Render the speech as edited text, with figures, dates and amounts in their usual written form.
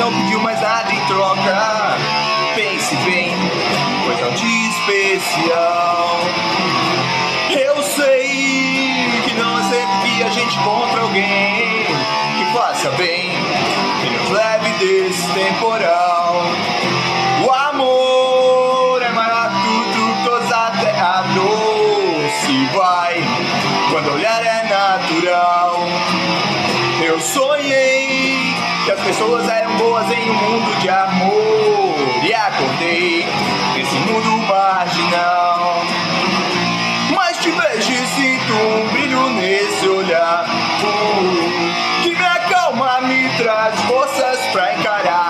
não pediu mais nada em troca. Pense bem, foi tão de especial. Eu sei que não é sempre que a gente encontra alguém que faça bem, que nos leve desse temporal. O amor é maior que tudo, toda a terra doce vai, quando olhar é natural. Eu sonhei que as pessoas eram boas em um mundo de amor, e acordei nesse mundo marginal. Mas te vejo e sinto um brilho nesse olhar que me acalma, me traz forças pra encarar.